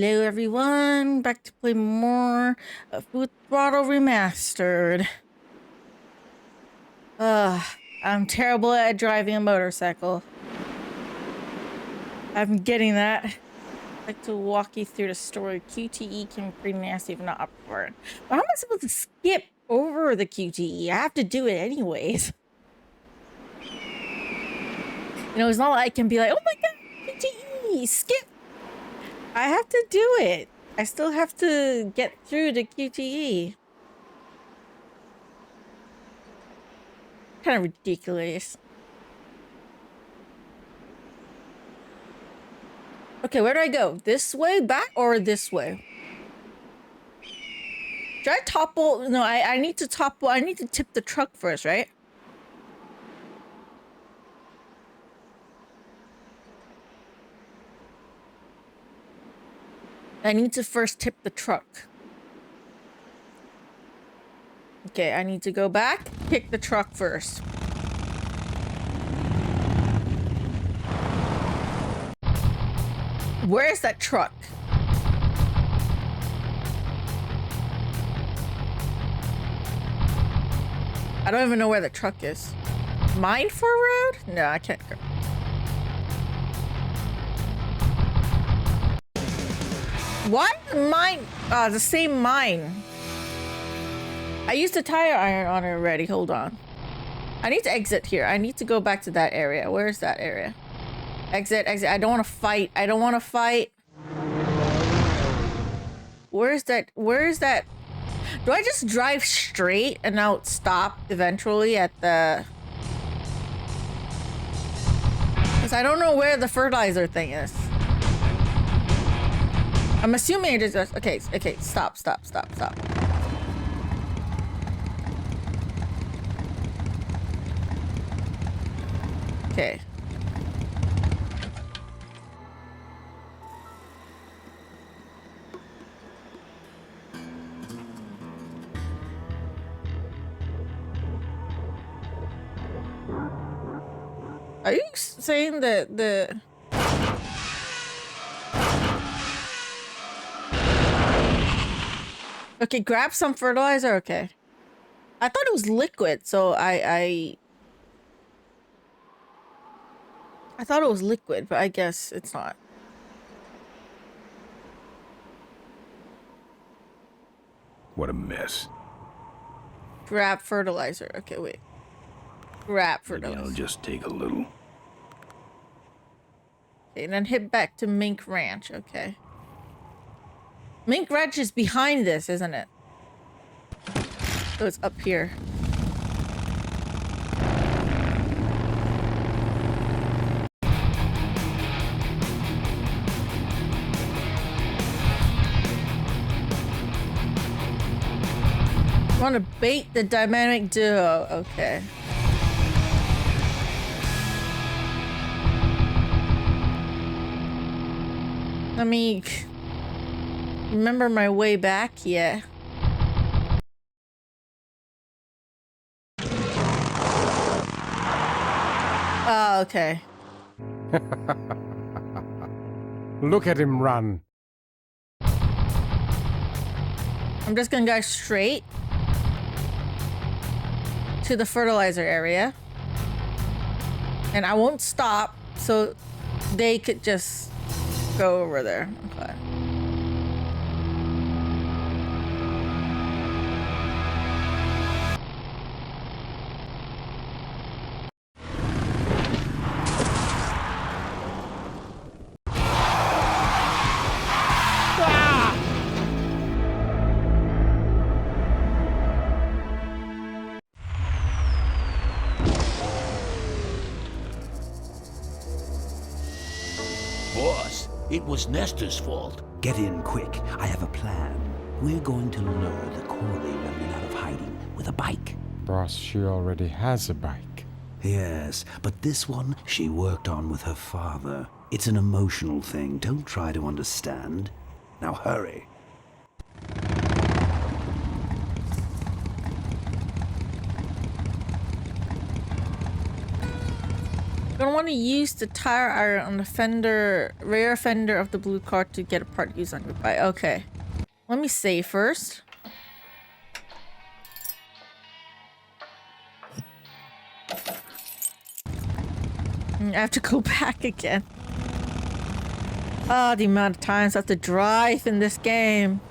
Hello everyone, back to play more of Throttle Remastered. I'm terrible at driving a motorcycle. I'm getting that. I'd like to walk you through the story. QTE can be pretty nasty if not upward. But how am I supposed to skip over the QTE? I have to do it anyways. You know, it's not like I can be like, oh my god, QTE, skip. I have to do it. I still have to get through the QTE. Kind of ridiculous. Okay, where do I go? This way, back, or this way? Should I topple? No, I need to topple. I need to tip the truck first, right? I need to first tip the truck. Okay, I need to go back, pick the truck first. Where is that truck? I don't even know where the truck is. Mine for a road? No, I can't go. Why mine? The same mine. I used a tire iron on it already. Hold on. I need to exit here. I need to go back to that area. Where's that area? Exit, exit. I don't want to fight. I don't want to fight. Where's that? Where's that? Do I just drive straight and now stop eventually at the... Because I don't know where the fertilizer thing is. I'm assuming it is just... Okay, okay. Stop, stop, stop, stop. Okay. Are you saying that the... Okay, grab some fertilizer? Okay. I thought it was liquid, so I thought it was liquid, but I guess it's not. What a mess. Grab fertilizer. Okay, wait. Grab fertilizer. Maybe I'll just take a little. Okay, and then head back to Mink Ranch. Okay. Mink Ranch is behind this, isn't it? So it's up here. Want to bait the dynamic duo. Okay. Let me remember my way back. Yeah. Oh, okay. Look at him run. I'm just gonna go straight to the fertilizer area. And I won't stop, so they could just go over there. Okay. It was Nestor's fault. Get in quick. I have a plan. We're going to lure the Corley remnant out of hiding with a bike. Boss, she already has a bike. Yes, but this one she worked on with her father. It's an emotional thing. Don't try to understand. Now hurry. gonna want to use the tire iron on the fender, rear fender of the blue car to get a part used on your bike. Okay. Let me save first. I have to go back again. Oh, the amount of times I have to drive in this game.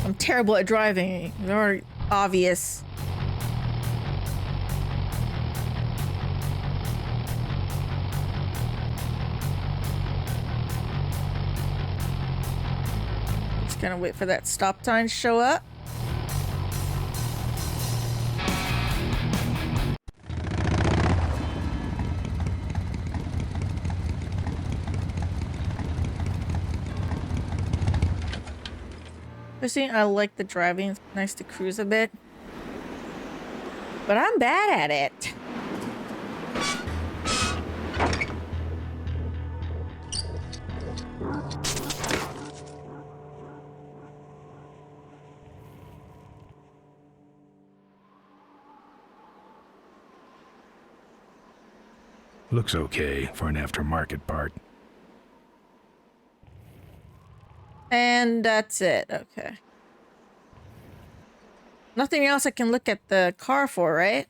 I'm terrible at driving. Very obvious. Just gonna wait for that stop sign to show up. Personally, I like the driving. It's nice to cruise a bit. But I'm bad at it. Looks okay for an aftermarket part. And that's it. Okay. Nothing else I can look at the car for, right?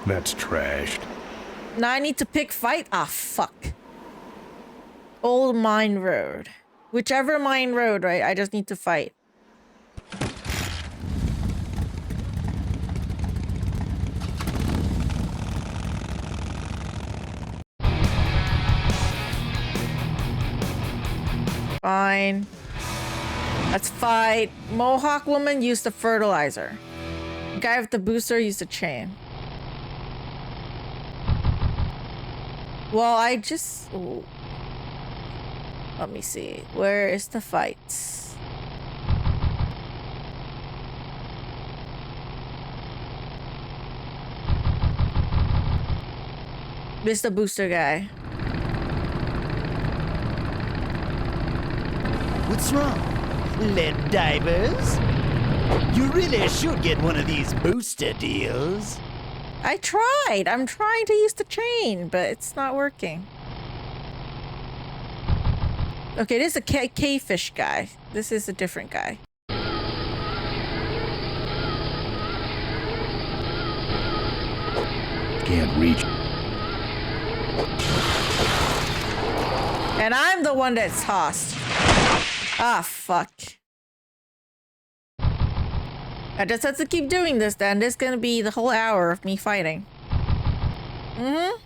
That's trashed. Now I need to pick fight. Ah, fuck. Old mine road. Whichever mine road, right? I just need to fight. Fine. Let's fight. Mohawk woman used the fertilizer. Guy with the booster used the chain. Well, I just... Ooh. Let me see. Where is the fight? This is the booster guy. What's wrong? Lead divers? You really should get one of these booster deals. I tried. I'm trying to use the chain, but it's not working. Okay, this is a K-fish guy. This is a different guy. Can't reach. And I'm the one that's tossed. Ah, fuck. I just have to keep doing this then. This is gonna be the whole hour of me fighting. Mm-hmm.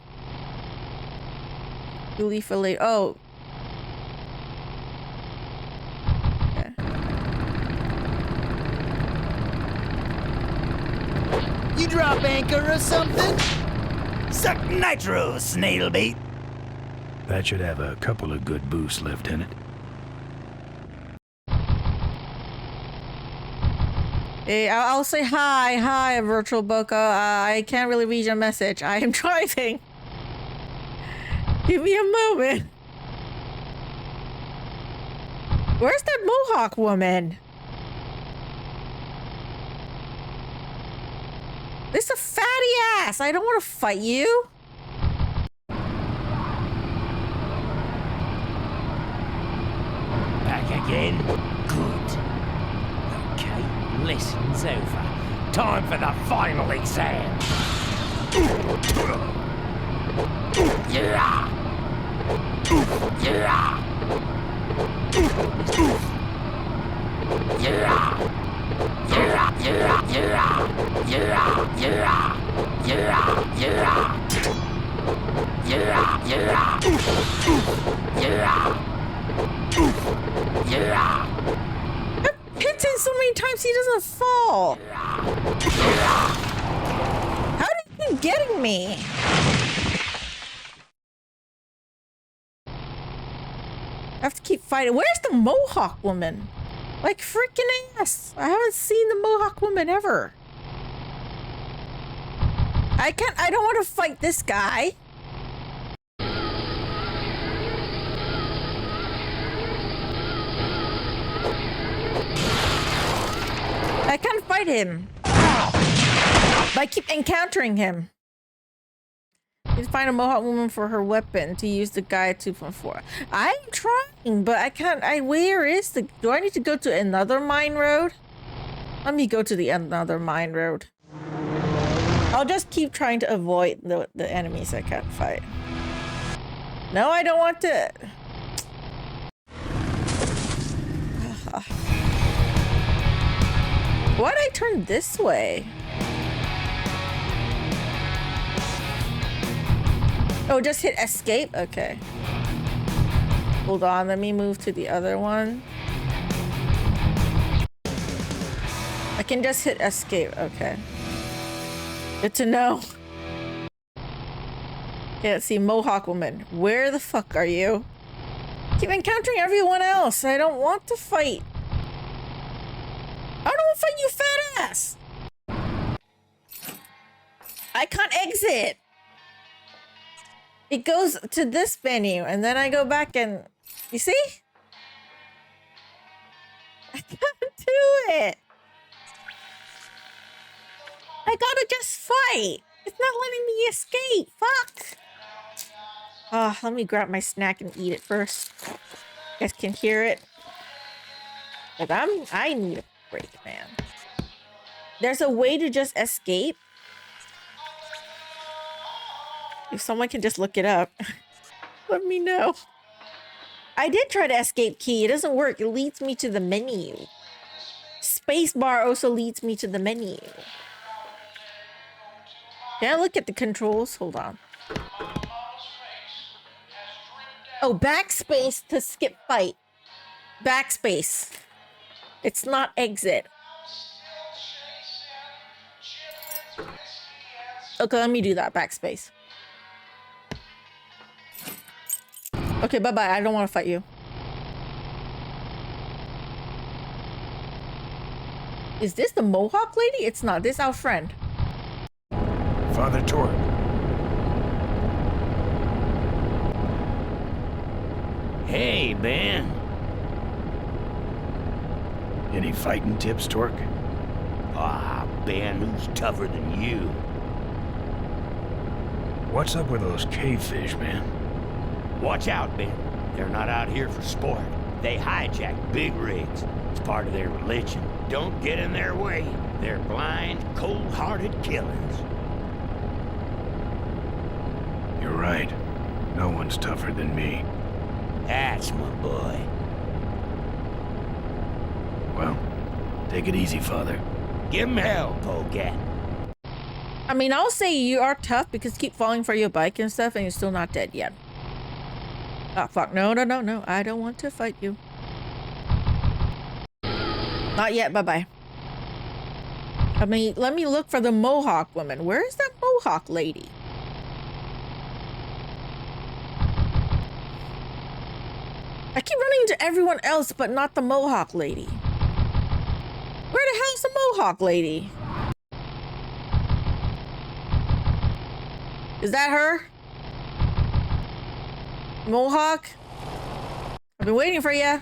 Luphisra. Oh. Okay. You drop anchor or something? Suck nitro, snail bait. That should have a couple of good boosts left in it. Hey, I'll say hi, Virtual Boca. I can't really read your message. I am driving. Give me a moment. Where's that Mohawk woman? This is a fatty ass. I don't want to fight you. Back again? Good. Okay, lesson's over. Time for the final exam. Yeah! Yeah! I've hit him so many times he doesn't fall. How did he keep getting me? I have to keep fighting. Where's the Mohawk woman? Like freaking ass. I haven't seen the Mohawk woman ever. I don't want to fight this guy. I can't fight him. But I keep encountering him. You need to find a Mohawk woman for her weapon to use the guide 2.4. I'm trying, but I can't. Where is the... Do I need to go to another mine road? Let me go to the another mine road. I'll just keep trying to avoid the enemies I can't fight. No, I don't want to... Why'd I turn this way? Oh, just hit escape? Okay. Hold on, let me move to the other one. I can just hit escape, okay. Good to know. Okay, let's see, Mohawk woman. Where the fuck are you? Keep encountering everyone else. I don't want to fight. I don't want to fight you, fat ass. I can't exit. It goes to this menu, and then I go back and... You see? I can't do it. I gotta just fight. It's not letting me escape. Fuck. Oh, let me grab my snack and eat it first. You guys can hear it. Like I need a break, man. There's a way to just escape. If someone can just look it up, let me know. I did try to escape key. It doesn't work. It leads me to the menu. Spacebar also leads me to the menu. Can I look at the controls? Hold on. Oh, backspace to skip fight. Backspace. It's not exit. Okay, let me do that. Backspace. Okay, bye-bye. I don't want to fight you. Is this the Mohawk lady? It's not. This is our friend. Father Torque. Hey, Ben. Any fighting tips, Torque? Ah, Ben, who's tougher than you? What's up with those cave fish, man? Watch out, Ben. They're not out here for sport. They hijack big rigs. It's part of their religion. Don't get in their way. They're blind, cold-hearted killers. You're right. No one's tougher than me. That's my boy. Well, take it easy, Father. Give him hell, Polecat. I mean, I'll say you are tough because you keep falling for your bike and stuff and you're still not dead yet. Oh, fuck. No. I don't want to fight you. Not yet. Bye-bye. I mean, let me look for the Mohawk woman. Where is that Mohawk lady? I keep running into everyone else, but not the Mohawk lady. Where the hell's the Mohawk lady? Is that her? Mohawk? I've been waiting for you.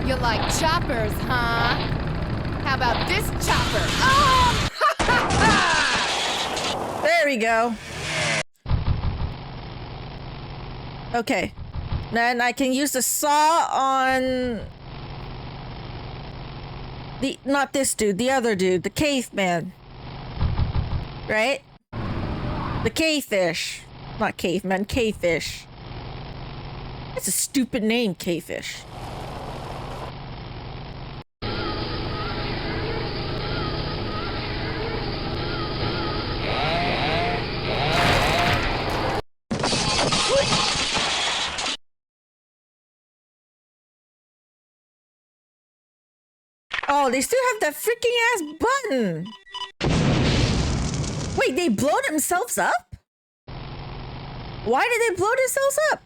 You like choppers, huh? How about this chopper? Oh! There we go. Okay. Then I can use the saw on... Not this dude, the other dude, the caveman. Right? The cavefish. Not caveman, cavefish. That's a stupid name, cavefish. Oh, they still have that freaking ass button. Wait, they blow themselves up? Why did they blow themselves up?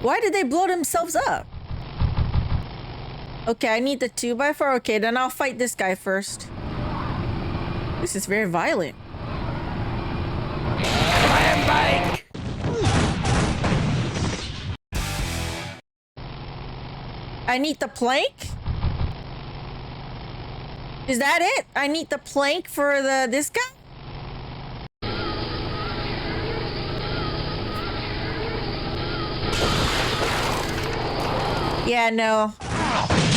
Why did they blow themselves up? Okay, I need the 2x4. Okay, then I'll fight this guy first. This is very violent. Fire bike! I need the plank? Is that it? I need the plank for this guy? Yeah, no.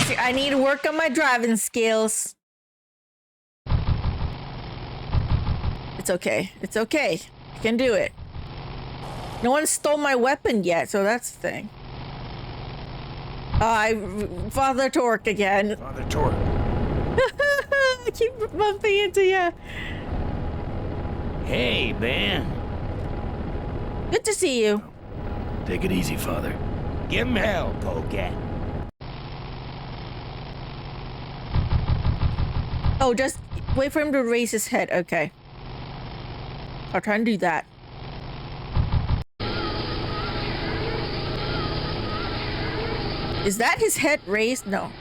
See, I need to work on my driving skills. It's okay. It's okay. I can do it. No one stole my weapon yet, so that's the thing. Father Torque again. Father Torque. I keep bumping into you. Hey, Ben. Good to see you. Take it easy, Father. Give him hell, Polecat. Oh, just wait for him to raise his head. Okay. I'll try and do that. Is that his head raised? No.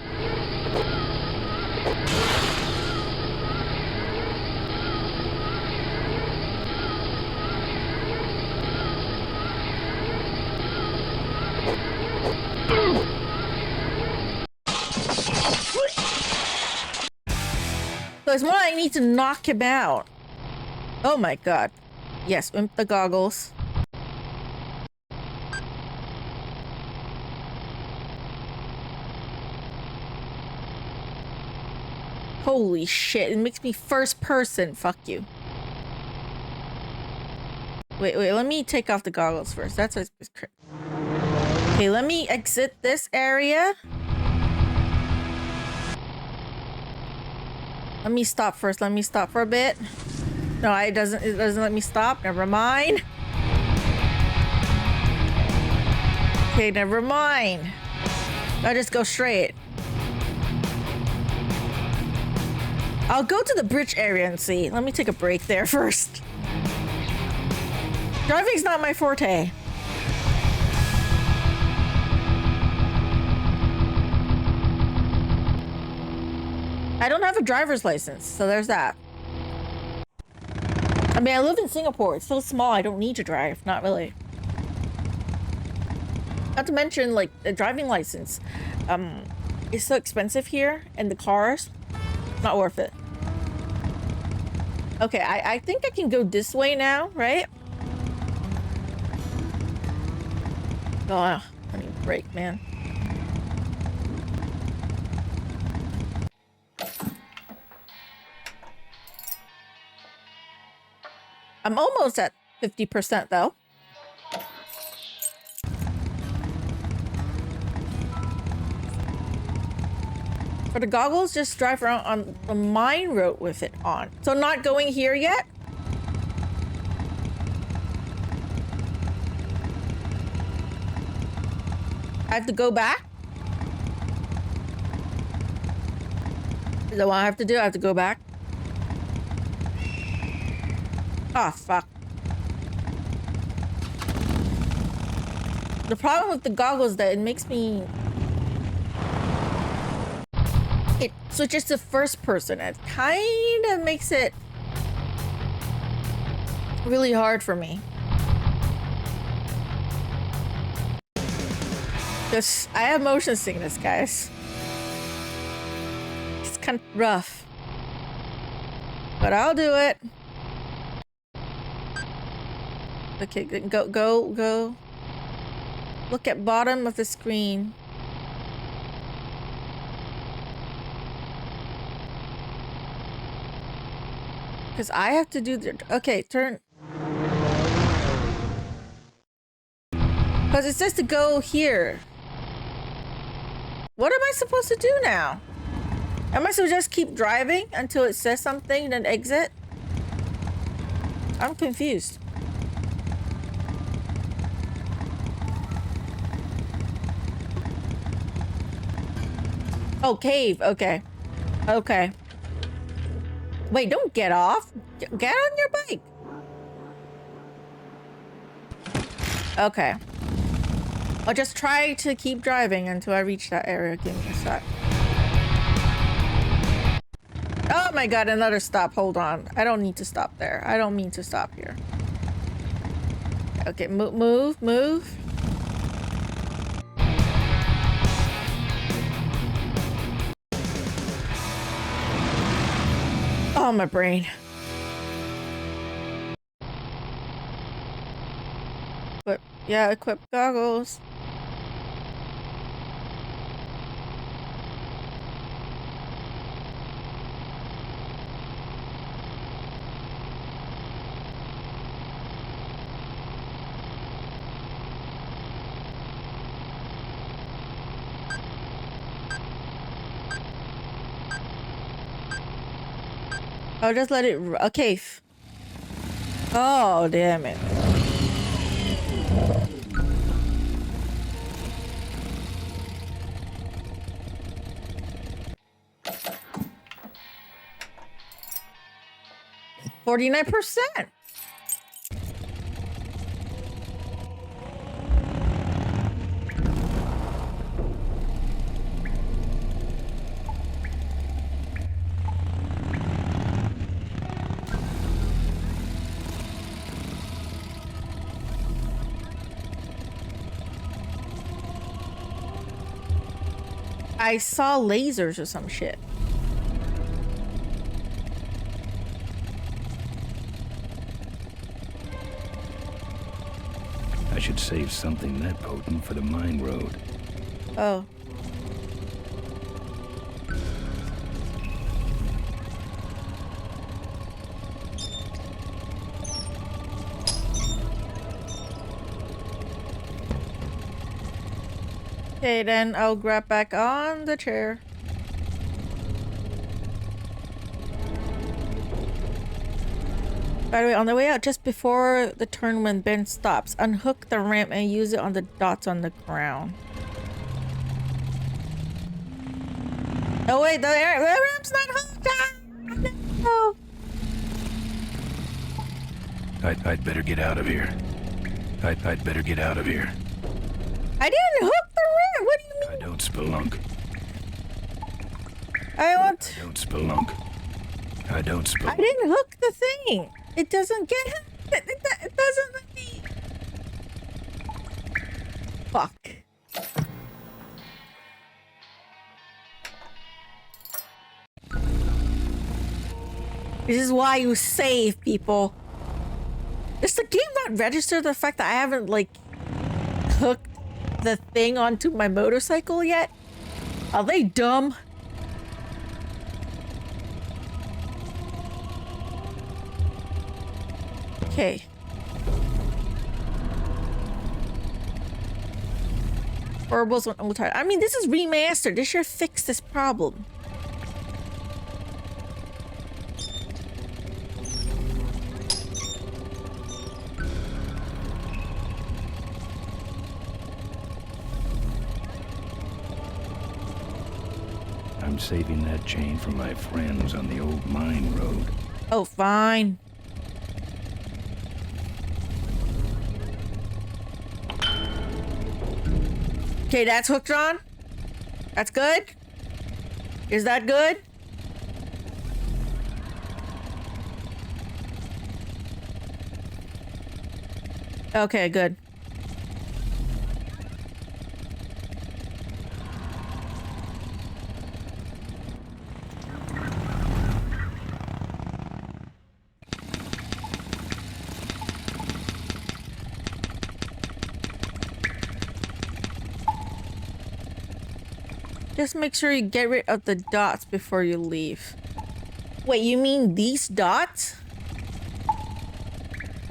So it's more I need to knock him out. Oh my god. Yes, wimp the goggles. Holy shit, it makes me first person. Fuck you. Wait, let me take off the goggles first. That's what's... Okay, let me exit this area. Let me stop first. Let me stop for a bit. No, it doesn't let me stop. Never mind. Okay, never mind. I'll just go straight. I'll go to the bridge area and see. Let me take a break there first. Driving's not my forte. I don't have a driver's license, so there's that. I mean, I live in Singapore. It's so small, I don't need to drive. Not really. Not to mention, like, the driving license is so expensive here, and the cars, not worth it. Okay, I think I can go this way now, right? Oh, I need a break, man. I'm almost at 50% though. For the goggles, just drive around on the mine road with it on. So not going here yet? I have to go back? Is that what I have to do? I have to go back? Oh, fuck. The problem with the goggles is that it makes me... It switches to first person. It kind of makes it really hard for me. Because I have motion sickness, guys. It's kind of rough. But I'll do it. Okay, go. Look at bottom of the screen. Because I have to do the... Okay, turn. Because it says to go here. What am I supposed to do now? Am I supposed to just keep driving until it says something, then exit? I'm confused. Oh, cave. Okay. Okay. Wait, don't get off. Get on your bike. Okay. I'll just try to keep driving until I reach that area. Give me a sec. Oh my god, another stop. Hold on. I don't need to stop there. I don't mean to stop here. Okay, move. my brain. But yeah, equip goggles. I'll just let it. Okay. Oh, damn it. %. I saw lasers or some shit. I should save something that potent for the mine road. Oh. Okay, then I'll grab back on the chair. By the way, on the way out, just before the turn when Ben stops, unhook the ramp and use it on the dots on the ground. Oh wait, the ramp's not hooked! Ah, no. I'd better get out of here. I'd better get out of here. I didn't hook the ramp! What do you mean? I don't spelunk. I want... I don't spelunk. I don't spelunk. I didn't hook the thing! It doesn't get... It doesn't let me... Fuck. This is why you save, people. Does the game not register the fact that I haven't, like, hooked the thing onto my motorcycle yet? Are they dumb? Okay. Orbals on old tire. I mean, this is remastered. This should fix this problem. I'm saving that chain for my friends on the old mine road. Oh, fine. Okay, that's hooked on. That's good. Is that good? Okay, good. Just make sure you get rid of the dots before you leave. Wait, you mean these dots?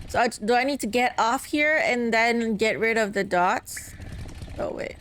So do I need to get off here and then get rid of the dots? Oh, wait.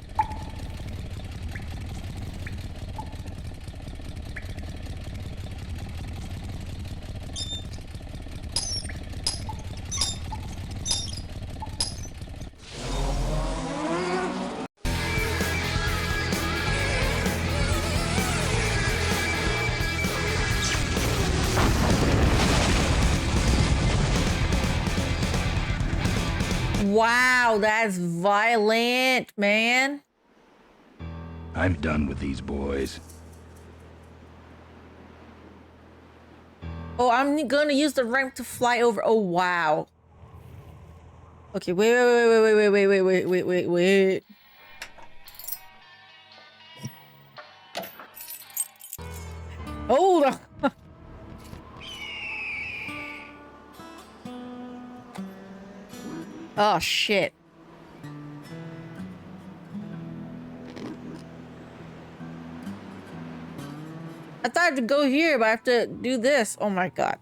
Wow, that's violent, man. I'm done with these boys. Oh, I'm gonna use the ramp to fly over. Oh, wow. Okay, wait. Hold on. Oh, shit. I thought I had to go here, but I have to do this. Oh my god.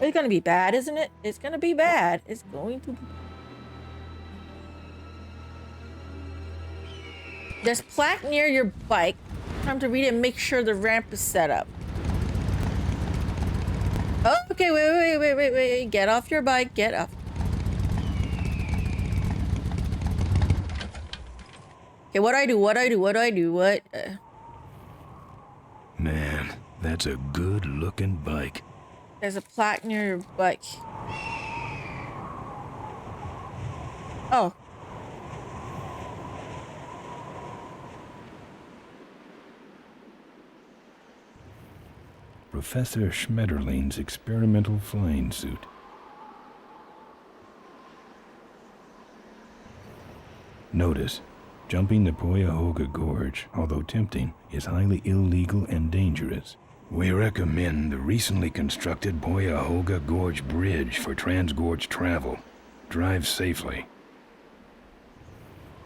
It's gonna be bad, isn't it? It's gonna be bad. It's going to be... There's plaque near your bike. Time to read it and make sure the ramp is set up. Oh, okay, wait. Get off your bike, get off. Okay, what do I do? Man, that's a good-looking bike. There's a plaque near your bike. Oh. Professor Schmetterling's experimental flying suit. Notice, jumping the Poyahoga Gorge, although tempting, is highly illegal and dangerous. We recommend the recently constructed Poyahoga Gorge Bridge for transgorge travel. Drive safely.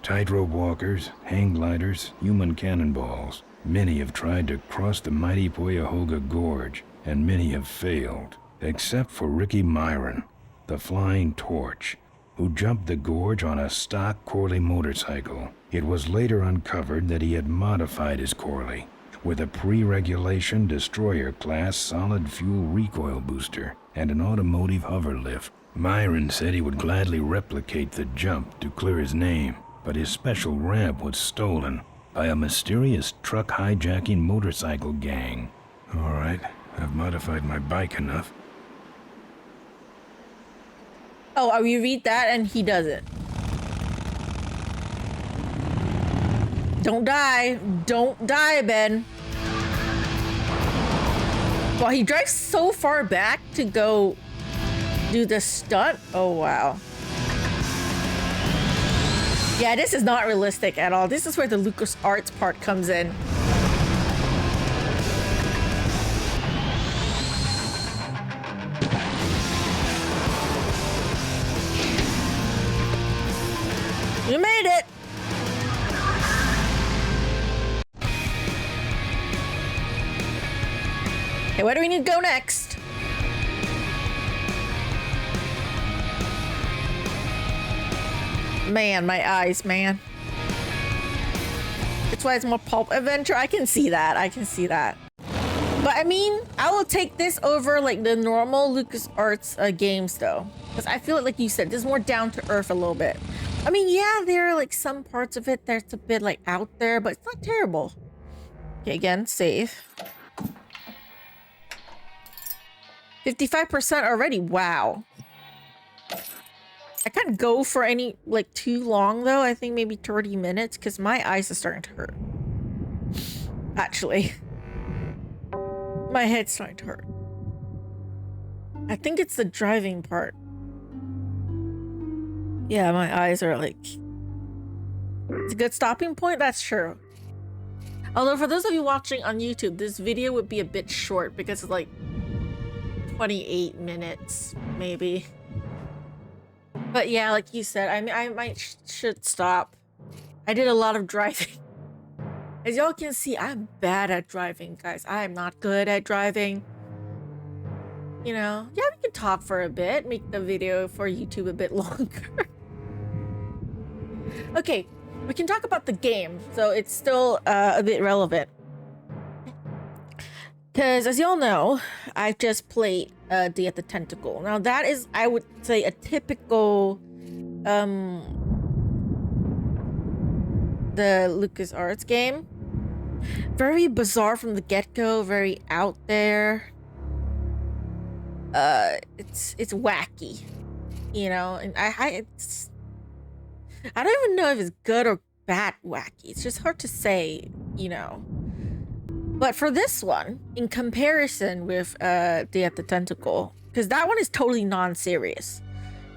Tightrope walkers, hang gliders, human cannonballs. Many have tried to cross the mighty Poyahoga Gorge, and many have failed, except for Ricky Myron, the Flying Torch, who jumped the gorge on a stock Corley motorcycle. It was later uncovered that he had modified his Corley with a pre-regulation destroyer-class solid-fuel recoil booster and an automotive hover lift. Myron said he would gladly replicate the jump to clear his name, but his special ramp was stolen by a mysterious truck hijacking motorcycle gang. All right, I've modified my bike enough. Oh, we read that and he doesn't. Don't die. Don't die, Ben. Well, he drives so far back to go do the stunt. Oh, wow. Yeah, this is not realistic at all. This is where the LucasArts part comes in. You made it! Okay, where do we need to go next? Man, my eyes, man. That's why it's more pulp adventure. I can see that. But I mean, I will take this over like the normal LucasArts games though. Because I feel like you said, this is more down to earth a little bit. I mean, yeah, there are like some parts of it that's a bit like out there, but it's not terrible. Okay, again, save. 55% already. Wow. I can't go for any like too long though. I think maybe 30 minutes because my eyes are starting to hurt. Actually, my head's starting to hurt. I think it's the driving part. Yeah, my eyes are like... It's a good stopping point, that's true. Although for those of you watching on YouTube, this video would be a bit short because it's like 28 minutes, maybe. But yeah, like you said, I mean, I might should stop. I did a lot of driving. As y'all can see, I'm bad at driving, guys. I am not good at driving. You know, yeah, we can talk for a bit, make the video for YouTube a bit longer. Okay, we can talk about the game, so it's still a bit relevant. Because as y'all know, I've just played Day at the Tentacle. Now that is, I would say, a typical the LucasArts game. Very bizarre from the get-go, very out there. It's wacky, you know, and I don't even know if it's good or bad wacky. It's just hard to say, you know. But for this one, in comparison with Day at the Tentacle, because that one is totally non-serious,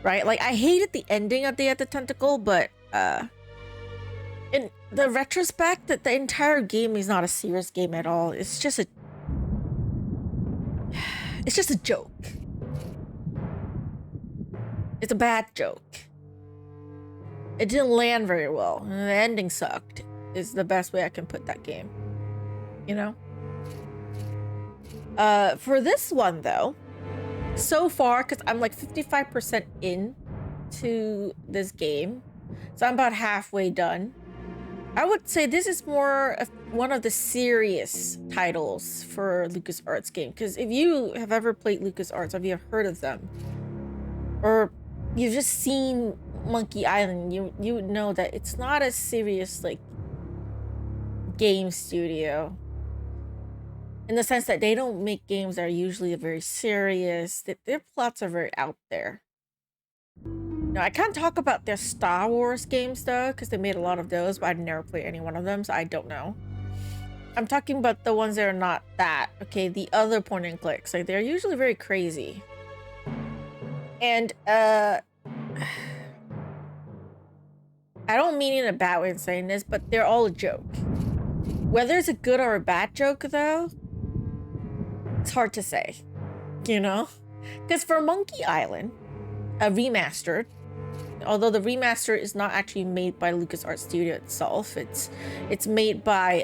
right? Like, I hated the ending of Day at the Tentacle, but in the retrospect, that the entire game is not a serious game at all. It's just a joke. It's a bad joke. It didn't land very well, and the ending sucked, is the best way I can put that game. You know? For this one, though, so far, because I'm like 55% in to this game, so I'm about halfway done. I would say this is more of one of the serious titles for LucasArts game, because if you have ever played LucasArts, if you have heard of them, or you've just seen Monkey Island, you would know that it's not a serious like game studio, in the sense that they don't make games that are usually very serious, that their plots are very out there. Now, I can't talk about their Star Wars games though, because they made a lot of those, but I'd never play any one of them, so I don't know. I'm talking about the ones that are not that, okay? The other point and clicks, like they're usually very crazy. And I don't mean in a bad way in saying this, but they're all a joke. Whether it's a good or a bad joke though, it's hard to say, you know? Because for Monkey Island, a remastered, although the remaster is not actually made by LucasArts Studio itself, it's made by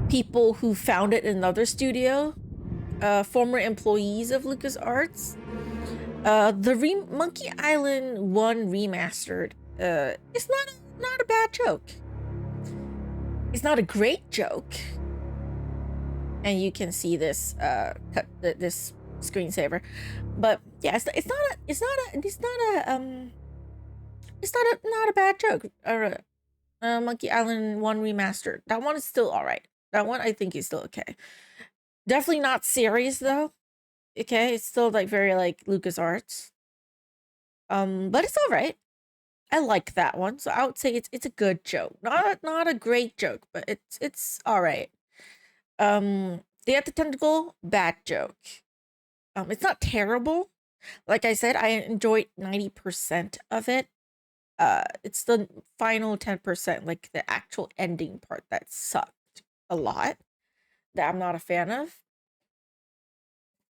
people who founded another studio, former employees of LucasArts. The Monkey Island 1 remastered is not a bad joke. It's not a great joke, and you can see this this screensaver, but yeah, it's not a bad joke. Monkey Island 1 remastered, that one is still all right. That one I think is still okay. Definitely not serious though. Okay, it's still like very like LucasArts. But it's all right. I like that one, so I would say it's a good joke. Not a great joke, but it's all right. Day at the Tentacle, bad joke. It's not terrible. Like I said, I enjoyed 90% of it. It's the final 10%, like the actual ending part, that sucked a lot, that I'm not a fan of.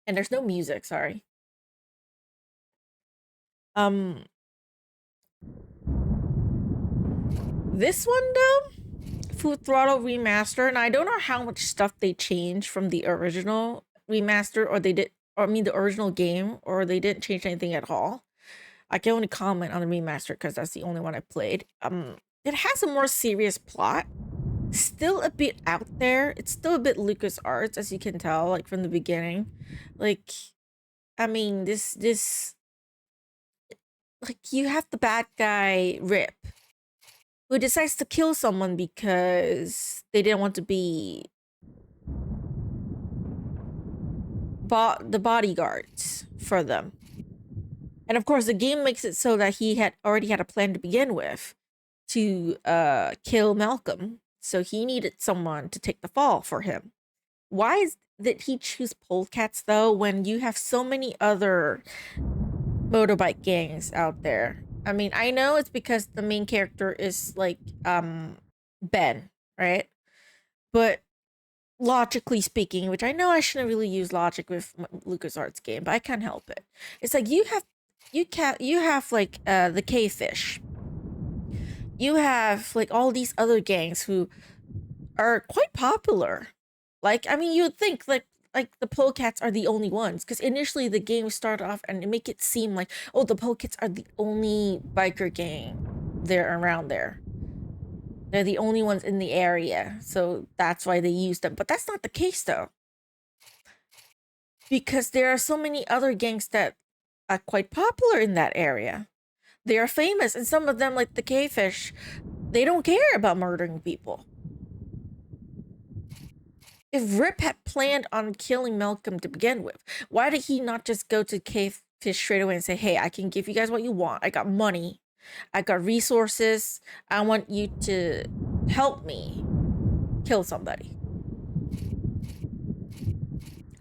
And there's no music, sorry. This one though, Throttle Remastered, and I don't know how much stuff they changed from the original remaster, or they did, or I mean the original game, or they didn't change anything at all. I can only comment on the remaster because that's the only one I played. It has a more serious plot. Still a bit out there. It's still a bit LucasArts, as you can tell, like from the beginning. Like, I mean, this like you have the bad guy Rip, who decides to kill someone because they didn't want to be the bodyguards for them. And of course, the game makes it so that he had already had a plan to begin with to kill Malcolm. So he needed someone to take the fall for him. Why did he choose Polecats though, when you have so many other motorbike gangs out there? I mean, I know it's because the main character is like Ben, right? But logically speaking, which I know I shouldn't really use logic with LucasArts game, but I can't help it. It's like you have like the K-Fish. You have like all these other gangs who are quite popular. Like, I mean, you would think like the Polecats are the only ones, because initially the game started off and make it seem like, oh, the Polecats are the only biker gang there around there. They're the only ones in the area, so that's why they use them. But that's not the case though, because there are so many other gangs that are quite popular in that area. They are famous, and some of them, like the K-Fish, they don't care about murdering people. If Rip had planned on killing Malcolm to begin with, why did he not just go to K-Fish straight away and say, hey, I can give you guys what you want. I got money. I got resources. I want you to help me kill somebody.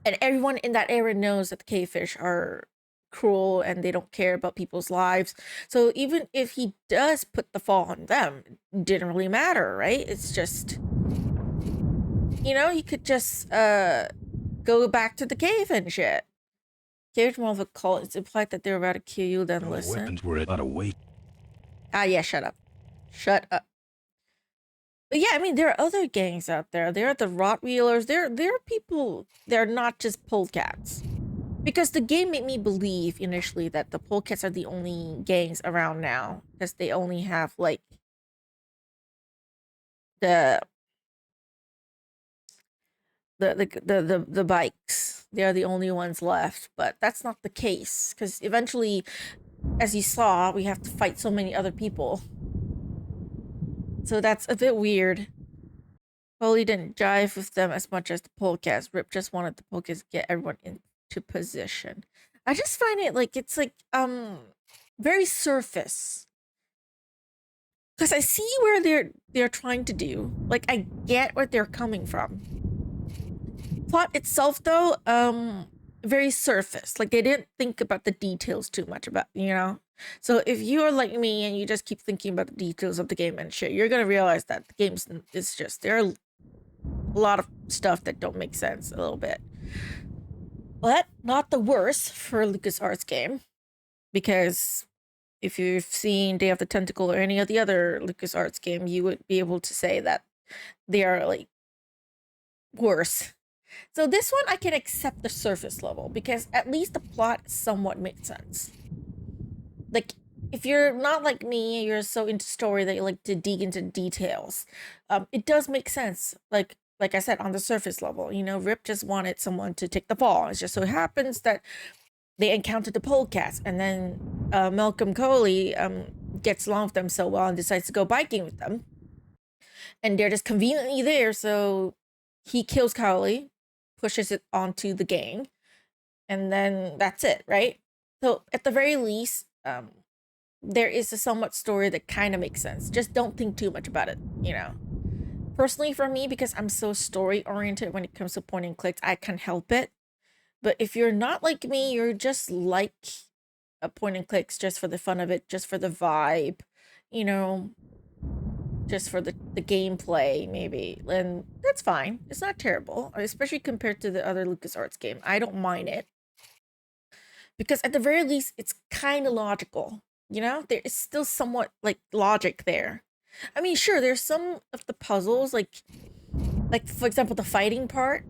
And everyone in that area knows that the K-Fish are cruel and they don't care about people's lives. So even if he does put the fall on them, it didn't really matter, right? It's just, you know, he could just go back to the cave and shit. Engage more of a cult. It's implied that they're about to kill you, then Those listen. weapons were about to wait. Ah, yeah, shut up. Shut up. But yeah, I mean, there are other gangs out there. There are the Rottweilers. There are people. They're not just Polecats. Because the game made me believe initially that the Polecats are the only gangs around now. Because they only have, like, the bikes. They're the only ones left. But that's not the case. Because eventually, as you saw, we have to fight so many other people. So that's a bit weird. Foley didn't jive with them as much as the Polecats. Rip just wanted the Polecats to get everyone into position. I just find it like it's like very surface. Because I see where they're trying to do. Like I get where they're coming from. Plot itself though, very surface. Like they didn't think about the details too much about, you know? So if you're like me and you just keep thinking about the details of the game and shit, you're gonna realize that the game is just, there are a lot of stuff that don't make sense a little bit. But not the worst for a LucasArts game. Because if you've seen Day of the Tentacle or any of the other LucasArts game, you would be able to say that they are like worse. So this one I can accept the surface level because at least the plot somewhat makes sense. Like if you're not like me, you're so into story that you like to dig into details. It does make sense. Like I said, on the surface level, you know, Rip just wanted someone to take the fall. It just so happens that they encountered the Polecats, and then Malcolm Corley gets along with them so well and decides to go biking with them. And they're just conveniently there, so he kills Cowley, pushes it onto the gang, and then that's it, right? So at the very least, there is a somewhat story that kind of makes sense. Just don't think too much about it, you know? Personally for me, because I'm so story-oriented when it comes to point and clicks, I can't help it. But if you're not like me, you're just like a point and clicks just for the fun of it, just for the vibe, you know, just for the gameplay, maybe. And that's fine. It's not terrible, especially compared to the other LucasArts game. I don't mind it. Because at the very least, it's kind of logical, you know? There is still somewhat, like, logic there. I mean, sure, there's some of the puzzles, like for example, the fighting part.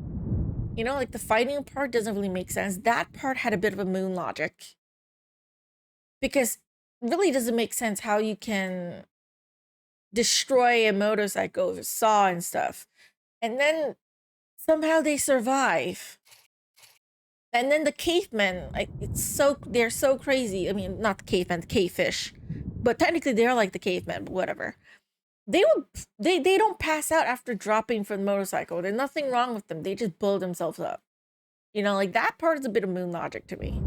You know, like the fighting part doesn't really make sense. That part had a bit of a moon logic. Because it really doesn't make sense how you can destroy a motorcycle with a saw and stuff. And then somehow they survive. And then the cavemen, like they're so crazy. I mean, not the cavemen, the cavefish. But technically they're like the cavemen, but whatever. They don't pass out after dropping from the motorcycle. There's nothing wrong with them. They just blow themselves up. You know, like that part is a bit of moon logic to me.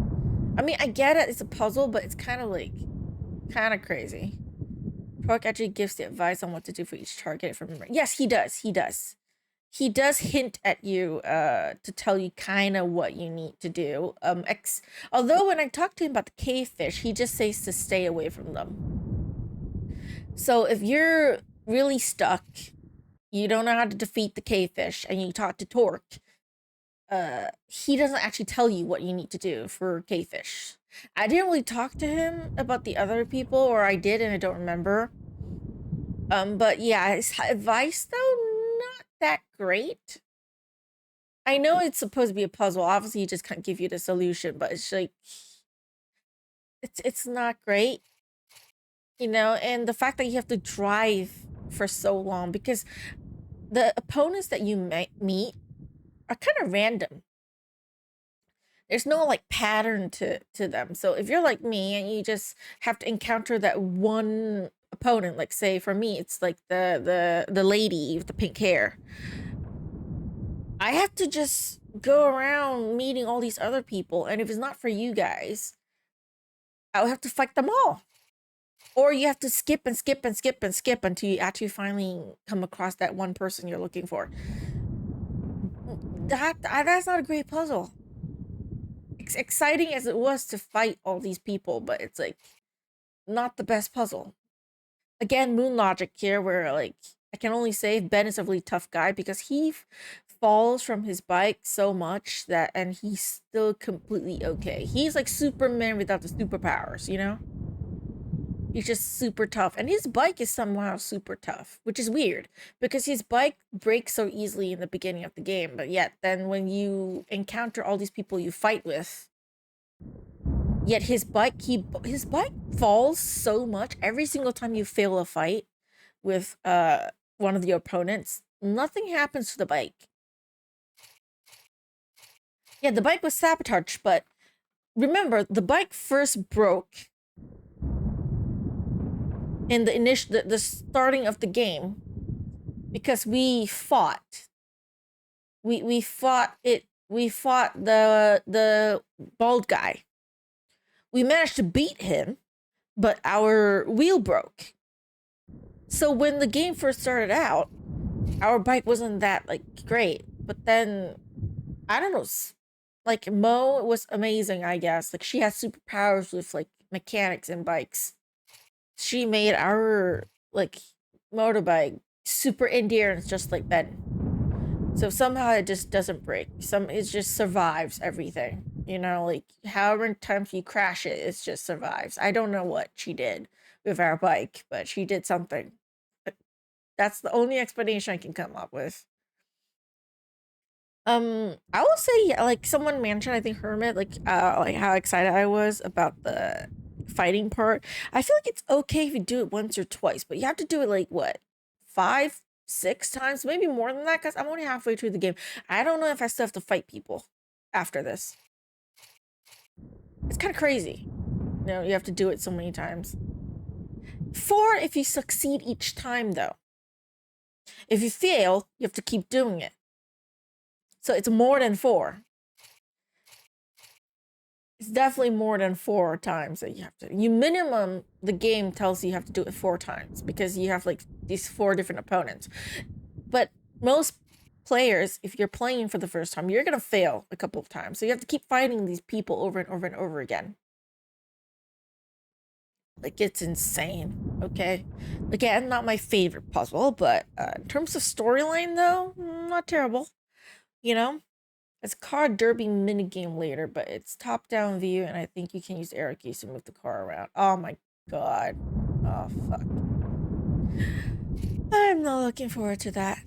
I mean, I get it. It's a puzzle, but it's kind of crazy. Proc actually gives the advice on what to do for each target. If I remember, yes, he does. He does hint at you to tell you kind of what you need to do. Although when I talk to him about the cavefish, he just says to stay away from them. So if you're really stuck, you don't know how to defeat the cavefish, and you talk to Torque, he doesn't actually tell you what you need to do for cavefish. I didn't really talk to him about the other people, or I did and I don't remember. But yeah, his advice though, not that great. I know it's supposed to be a puzzle. Obviously, he just can't give you the solution, but it's like it's not great. You know, and the fact that you have to drive for so long, because the opponents that you meet are kind of random. There's no like pattern to them. So if you're like me and you just have to encounter that one opponent, like say for me, it's like the lady with the pink hair. I have to just go around meeting all these other people, and if it's not for you guys, I'll have to fight them all. Or you have to skip and skip and skip and skip until you actually finally come across that one person you're looking for. That's not a great puzzle. Exciting as it was to fight all these people, but it's like not the best puzzle. Again, moon logic here, where like I can only say Ben is a really tough guy because he falls from his bike so much that, and he's still completely okay. He's like Superman without the superpowers, you know? He's just super tough. And his bike is somehow super tough, which is weird because his bike breaks so easily in the beginning of the game. But yet, then when you encounter all these people you fight with, yet his bike falls so much every single time you fail a fight with one of your opponents. Nothing happens to the bike. Yeah, the bike was sabotaged, but remember, the bike first broke in the starting of the game because we fought. We fought the bald guy. We managed to beat him, but our wheel broke. So when the game first started out, our bike wasn't that like great. But then I don't know, like Mo was amazing, I guess. Like she has superpowers with like mechanics and bikes. She made our like motorbike super endurance just like Ben. So somehow it just doesn't break. It just survives everything. You know, like however many times you crash it, it just survives. I don't know what she did with our bike, but she did something. That's the only explanation I can come up with. I will say, like someone mentioned, I think Hermit, like how excited I was about the fighting part. I feel like it's okay if you do it once or twice, but you have to do it like what, 5, 6 times, maybe more than that, because I'm only halfway through the game. I don't know if I still have to fight people after this. It's kind of crazy. You know, you have to do it so many times. 4 if you succeed each time, though. If you fail, you have to keep doing it. So it's more than 4. It's definitely more than 4 times that you have to. You minimum, the game tells you have to do it 4 times because you have like these 4 different opponents. But most players, if you're playing for the first time, you're gonna fail a couple of times. So you have to keep fighting these people over and over and over again. Like, it's insane, okay? Again, not my favorite puzzle, but in terms of storyline, though, not terrible. You know? It's a car derby minigame later, but it's top-down view, and I think you can use arrow keys to move the car around. Oh my god. Oh, fuck. I'm not looking forward to that.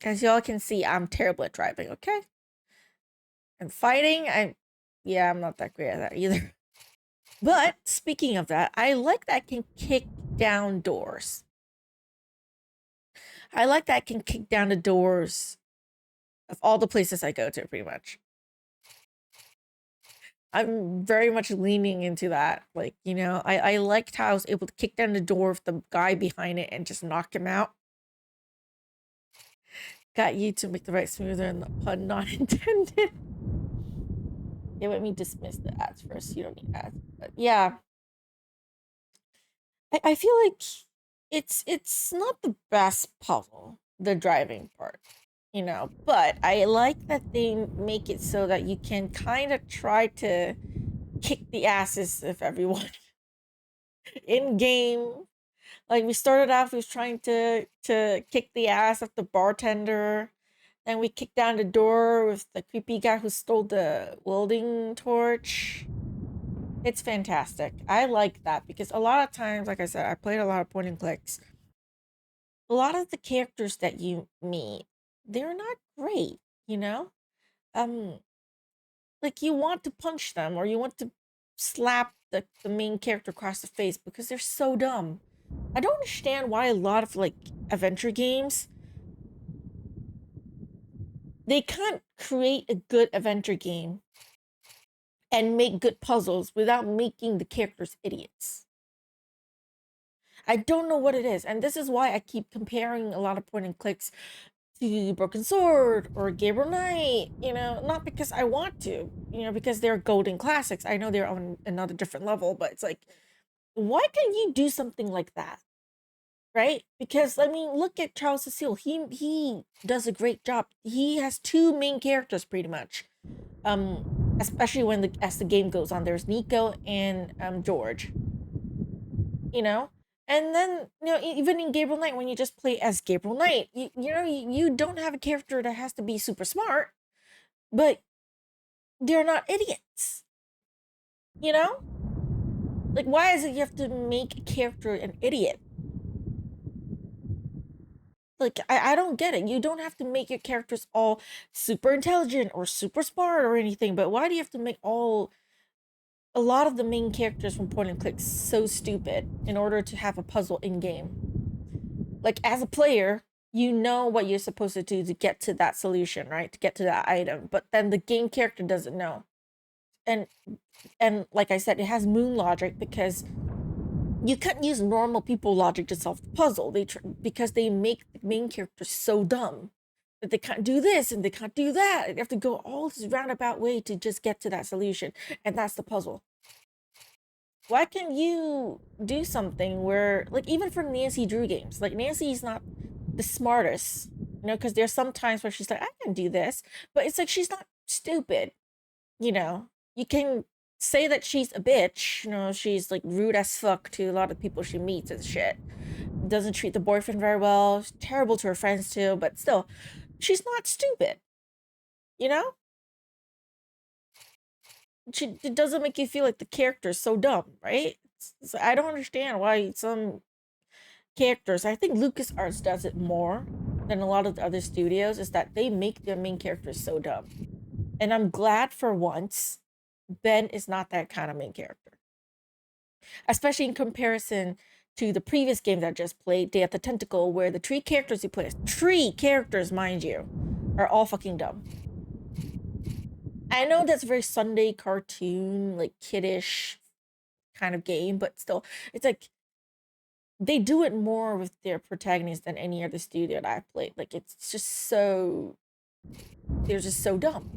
As y'all can see, I'm terrible at driving, okay? And fighting, I'm not that great at that either. But, speaking of that, I like that I can kick down doors. I like that I can kick down the doors of all the places I go to, pretty much. I'm very much leaning into that. Like, you know, I liked how I was able to kick down the door of the guy behind it and just knock him out. Got you to make the right smoother and the pun not intended. Yeah, let me dismiss the ads first. You don't need ads. But yeah. I feel like it's not the best puzzle, the driving part, you know, but I like that they make it so that you can kind of try to kick the asses of everyone in game. Like we started off, we was trying to kick the ass of the bartender. Then we kicked down the door with the creepy guy who stole the welding torch. It's fantastic. I like that because a lot of times, like I said, I played a lot of point and clicks. A lot of the characters that you meet, they're not great, you know? Like you want to punch them or you want to slap the main character across the face because they're so dumb. I don't understand why a lot of like adventure games, they can't create a good adventure game and make good puzzles without making the characters idiots. I don't know what it is, and this is why I keep comparing a lot of point and clicks to Broken Sword or Gabriel Knight, you know, not because I want to, you know, because they're golden classics. I know they're on another different level, but it's like, why can't you do something like that? Right? Because I mean, look at Charles Cecile. He does a great job. He has 2 main characters pretty much. Especially as the game goes on. There's Nico and George. You know? And then, even in Gabriel Knight, when you just play as Gabriel Knight, you don't have a character that has to be super smart, but they're not idiots. You know? Like, why is it you have to make a character an idiot? Like, I don't get it. You don't have to make your characters all super intelligent or super smart or anything, but why do you have to make a lot of the main characters from point and click so stupid in order to have a puzzle in game? Like, as a player, you know what you're supposed to do to get to that solution, right? To get to that item, but then the game character doesn't know. And like I said, it has moon logic because you couldn't use normal people logic to solve the puzzle. Because they make the main character so dumb that they can't do this and they can't do that. They have to go all this roundabout way to just get to that solution, and that's the puzzle. Why can't you do something where, like, even for Nancy Drew games, like, Nancy's not the smartest, because there's some times where she's like, I can do this, but it's like she's not stupid, You can say that she's a bitch, she's like rude as fuck to a lot of people she meets and shit. Doesn't treat the boyfriend very well, she's terrible to her friends too, but still, she's not stupid, you know? It doesn't make you feel like the character is so dumb, right? I don't understand why some characters, I think LucasArts does it more than a lot of the other studios, is that they make their main characters so dumb. And I'm glad for once Ben is not that kind of main character. Especially in comparison to the previous games I just played, Day of the Tentacle, where the 3 characters you play as, 3 characters, mind you, are all fucking dumb. I know that's a very Sunday cartoon, like kiddish kind of game, but still, it's like they do it more with their protagonists than any other studio that I've played. Like, it's just so, they're just so dumb.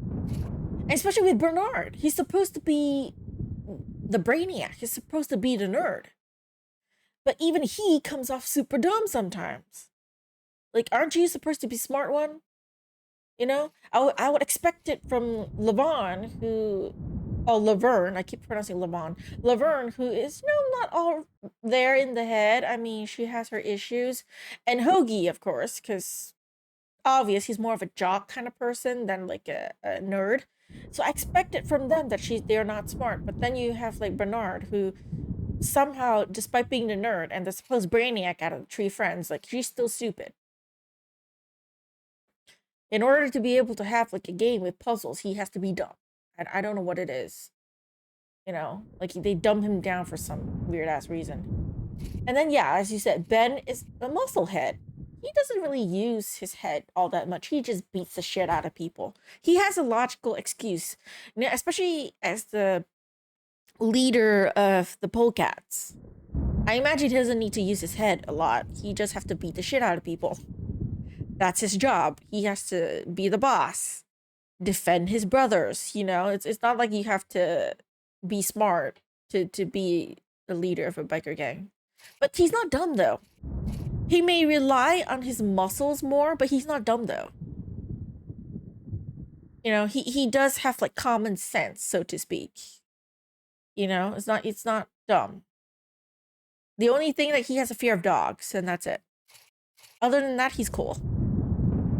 And especially with Bernard, he's supposed to be the brainiac. He's supposed to be the nerd. But even he comes off super dumb sometimes. Like, aren't you supposed to be smart one? I would expect it from Laverne, I keep pronouncing Laverne, who is, not all there in the head. I mean, she has her issues. And Hoagie, of course, because obvious, he's more of a jock kind of person than like a nerd. So I expect it from them that they're not smart. But then you have like Bernard, who somehow, despite being the nerd and the supposed brainiac out of the 3 friends, like, she's still stupid. In order to be able to have like a game with puzzles, he has to be dumb. I don't know what it is. Like, they dumb him down for some weird ass reason. And then, yeah, as you said, Ben is a muscle head. He doesn't really use his head all that much. He just beats the shit out of people. He has a logical excuse, especially as the leader of the Polecats. I imagine he doesn't need to use his head a lot. He just has to beat the shit out of people. That's his job. He has to be the boss, defend his brothers. It's not like you have to be smart to be the leader of a biker gang. But he's not dumb though. He may rely on his muscles more, but he's not dumb though. He does have like common sense, so to speak. It's not dumb. The only thing that he has a fear of dogs, and that's it. Other than that, he's cool.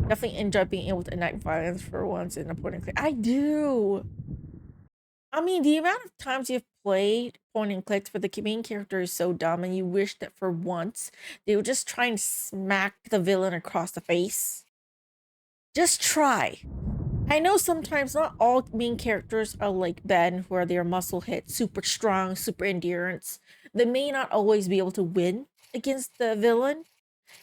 Definitely enjoy being able to enact violence for once in a point and click. I do. I mean, the amount of times you've played point and clicks where the main character is so dumb and you wish that for once they would just try and smack the villain across the face. Just try. I know sometimes not all main characters are like Ben, where they're muscle hit, super strong, super endurance. They may not always be able to win against the villain.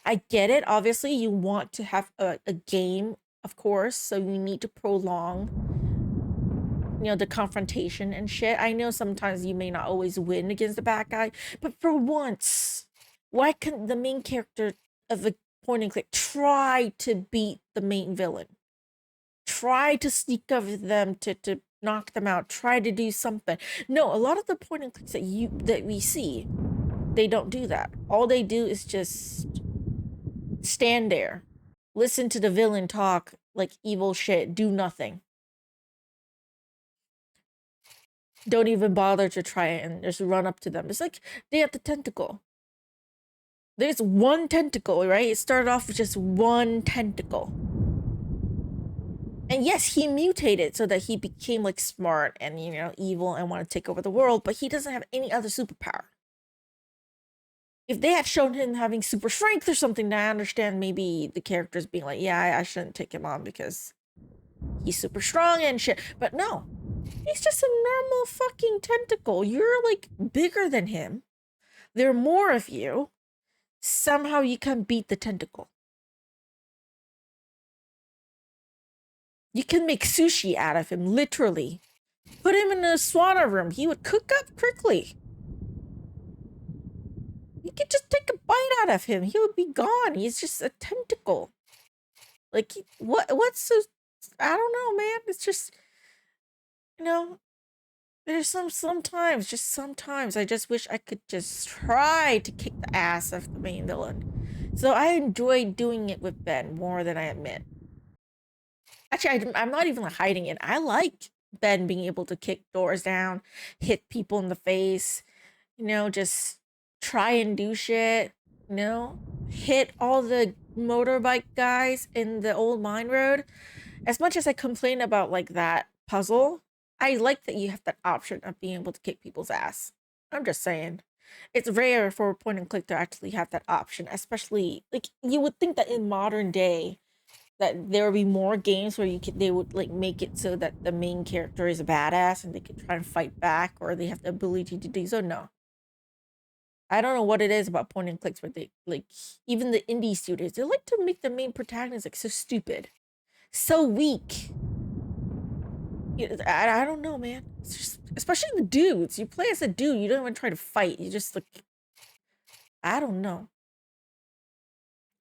I get it. Obviously, you want to have a game, of course, so you need to prolong, the confrontation and shit. I know sometimes you may not always win against the bad guy, but for once, why couldn't the main character of a point and click try to beat the main villain? Try to sneak over them to knock them out. Try to do something. No, a lot of the point and clicks that we see, they don't do that. All they do is just stand there, listen to the villain talk like evil shit, do nothing. Don't even bother to try it and just run up to them. It's like Day of the Tentacle. There's one tentacle, right? It started off with just one tentacle. And yes, he mutated so that he became like smart and, you know, evil and want to take over the world, but he doesn't have any other superpower. If they had shown him having super strength or something, then I understand maybe the characters being like, yeah, I shouldn't take him on because he's super strong and shit. But no, he's just a normal fucking tentacle. You're like bigger than him. There are more of you. Somehow you can beat the tentacle. You can make sushi out of him, literally. Put him in a sauna room. He would cook up quickly. You could just take a bite out of him. He would be gone. He's just a tentacle. Like, what's so... I don't know, man. It's just... You know... There's sometimes I just wish I could just try to kick the ass of the main villain. So I enjoy doing it with Ben more than I admit. Actually, I'm not even hiding it. I like Ben being able to kick doors down, hit people in the face, you know, just try and do shit, you know, hit all the motorbike guys in the old mine road. As much as I complain about like that puzzle, I like that you have that option of being able to kick people's ass. I'm just saying. It's rare for a point and click to actually have that option, especially like you would think that in modern day that there would be more games where they would like make it so that the main character is a badass and they could try and fight back, or they have the ability to do so. No. I don't know what it is about point and clicks where they like, even the indie studios, they like to make the main protagonist like so stupid, so weak. I don't know, man. It's just, especially the dudes. You play as a dude, you don't even try to fight. You just like, I don't know.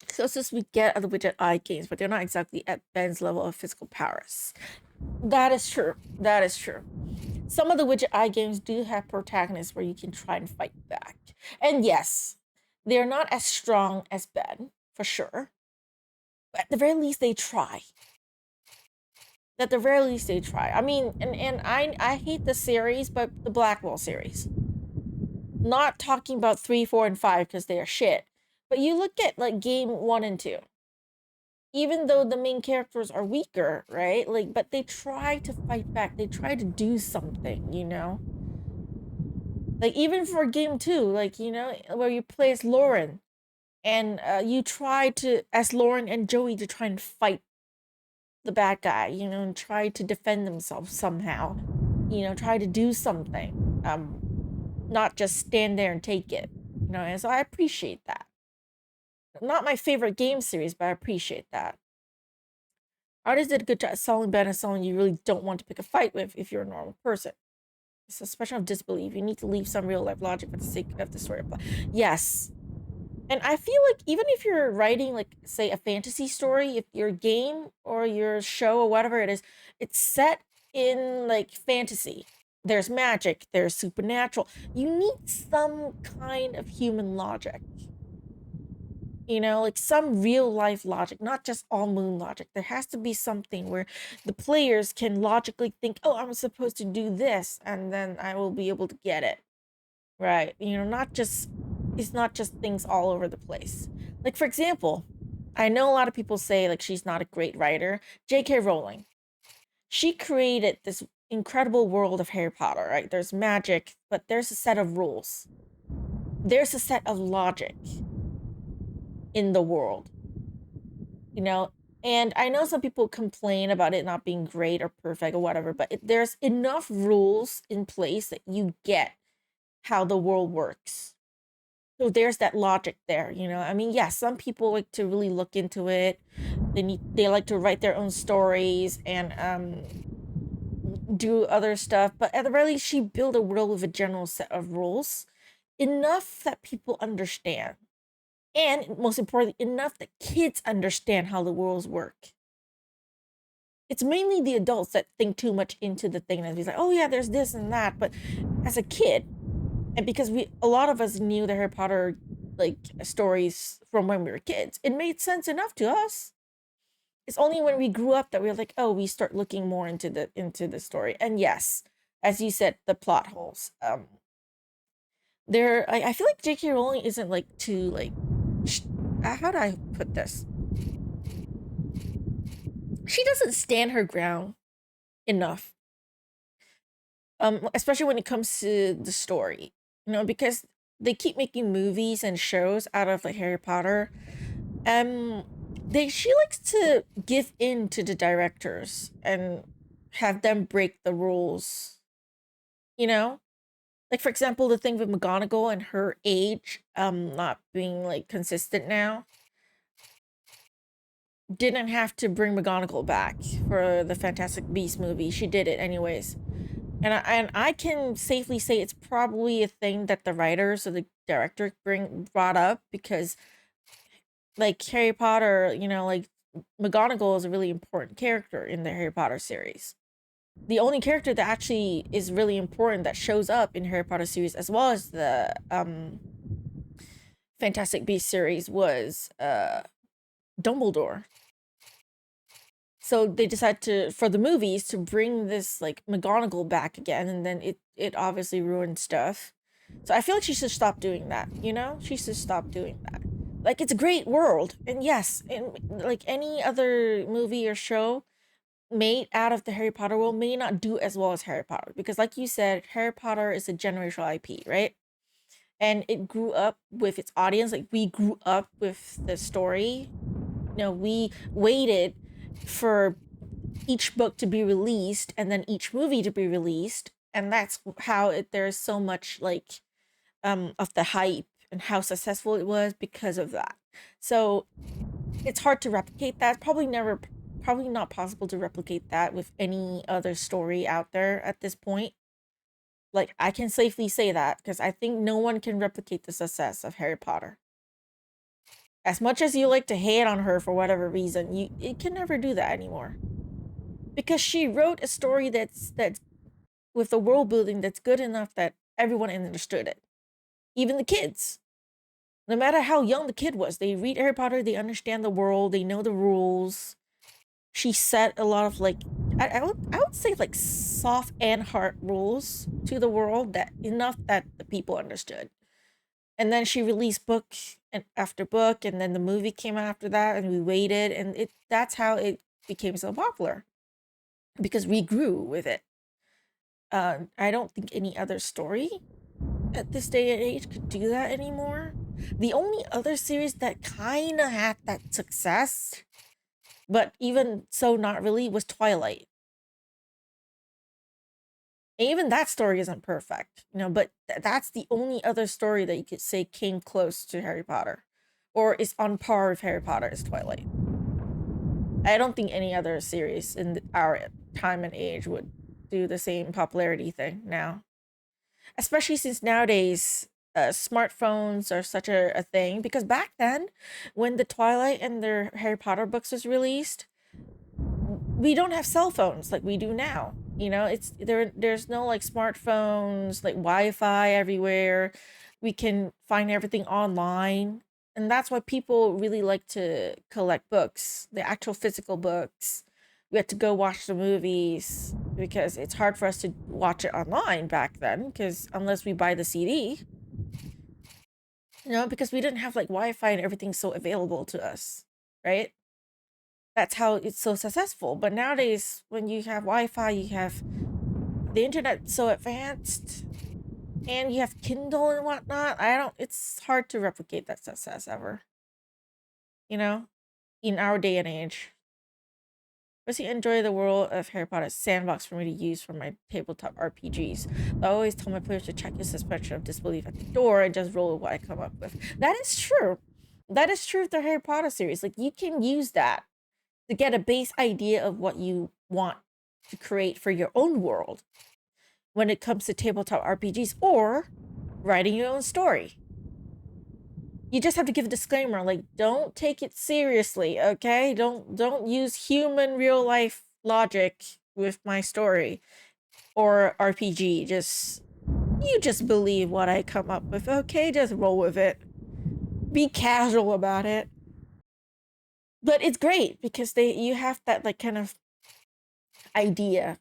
Closest we get are the Widget Eye games, but they're not exactly at Ben's level of physical powers. That is true. That is true. Some of the Widget Eye games do have protagonists where you can try and fight back. And yes, they're not as strong as Ben, for sure. But at the very least, they try. At the very least, they try. I mean, and I hate the series, but the Blackwell series. Not talking about 3, 4, and 5 because they are shit. But you look at like game 1 and 2. Even though the main characters are weaker, right? Like, but they try to fight back. They try to do something, you know? Like, even for game 2, like, you know, where you play as Lauren. And you try to, as Lauren and Joey, to try and fight the bad guy, you know, and try to defend themselves somehow. You know, try to do something. Not just stand there and take it. You know, and so I appreciate that. Not my favorite game series, but I appreciate that. Artists did a good job selling Ben as someone you really don't want to pick a fight with if you're a normal person. It's a suspension of disbelief. You need to leave some real life logic for the sake of the story. Yes. And I feel like even if you're writing, like, say, a fantasy story, if your game or your show or whatever it is, it's set in, like, fantasy. There's magic, there's supernatural. You need some kind of human logic. You know, like some real life logic, not just all moon logic. There has to be something where the players can logically think, oh, I'm supposed to do this, and then I will be able to get it. Right? You know, it's not just things all over the place. Like, for example, I know a lot of people say, like, she's not a great writer. J.K. Rowling. She created this incredible world of Harry Potter, right? There's magic, but there's a set of rules. There's a set of logic in the world, you know. And I know some people complain about it not being great or perfect or whatever, but there's enough rules in place that you get how the world works. So there's that logic there, you know. I mean, yeah, some people like to really look into it. They like to write their own stories and do other stuff, but at the very least, she built a world with a general set of rules, enough that people understand. And most importantly, enough that kids understand how the worlds work. It's mainly the adults that think too much into the thing and be like, oh yeah, there's this and that. But as a kid, and because a lot of us knew the Harry Potter like stories from when we were kids, it made sense enough to us. It's only when we grew up that we were like, oh, we start looking more into the story. And yes, as you said, the plot holes. I feel like J.K. Rowling isn't like too like how do I put this? She doesn't stand her ground enough. Especially when it comes to the story, you know, because they keep making movies and shows out of like Harry Potter. She likes to give in to the directors and have them break the rules, you know? Like, for example, the thing with McGonagall and her age not being like consistent now. Didn't have to bring McGonagall back for the Fantastic Beasts movie. She did it anyways. And I can safely say it's probably a thing that the writers or the director brought up, because like Harry Potter, you know, like McGonagall is a really important character in the Harry Potter series. The only character that actually is really important that shows up in Harry Potter series as well as the Fantastic Beasts series was Dumbledore. So they decided to, for the movies, to bring this like McGonagall back again, and then it obviously ruined stuff. So I feel like she should stop doing that, you know? She should stop doing that. Like, it's a great world, and yes, like any other movie or show made out of the Harry Potter world may not do as well as Harry Potter, because like you said, Harry Potter is a generational IP, right? And it grew up with its audience. Like, we grew up with the story. You know, we waited for each book to be released and then each movie to be released, and that's how there's so much like of the hype and how successful it was because of that. So it's hard to replicate that. Probably not possible to replicate that with any other story out there at this point. Like, I can safely say that because I think no one can replicate the success of Harry Potter. As much as you like to hate on her for whatever reason, you can never do that anymore. Because she wrote a story that's with the world building that's good enough that everyone understood it. Even the kids. No matter how young the kid was, they read Harry Potter, they understand the world, they know the rules. She set a lot of like, I would say like soft and hard rules to the world, that enough that the people understood. And then she released book and after book, and then the movie came out after that, and we waited, and that's how it became so popular, because we grew with it. I don't think any other story at this day and age could do that anymore. The only other series that kind of had that success, but even so not really, was Twilight. And even that story isn't perfect, you know, but that's the only other story that you could say came close to Harry Potter or is on par with Harry Potter is Twilight. I don't think any other series in our time and age would do the same popularity thing now. Especially since nowadays smartphones are such a thing, because back then when the Twilight and the Harry Potter books was released, we don't have cell phones like we do now. You know, there's no like smartphones, like Wi-Fi everywhere. We can find everything online. And that's why people really like to collect books, the actual physical books. We had to go watch the movies because it's hard for us to watch it online back then, because unless we buy the CD, you know, because we didn't have like Wi-Fi and everything so available to us, right? That's how it's so successful. But nowadays, when you have Wi-Fi, you have the internet so advanced, and you have Kindle and whatnot. It's hard to replicate that success ever. You know, in our day and age. Mostly enjoy the world of Harry Potter sandbox for me to use for my tabletop RPGs. I always tell my players to check your suspension of disbelief at the door and just roll with what I come up with. That is true. That is true with the Harry Potter series. Like, you can use that to get a base idea of what you want to create for your own world when it comes to tabletop RPGs or writing your own story. You just have to give a disclaimer, like, don't take it seriously, okay? Don't use human real life logic with my story or RPG. You just believe what I come up with, okay? Just roll with it. Be casual about it. But it's great because you have that like kind of idea.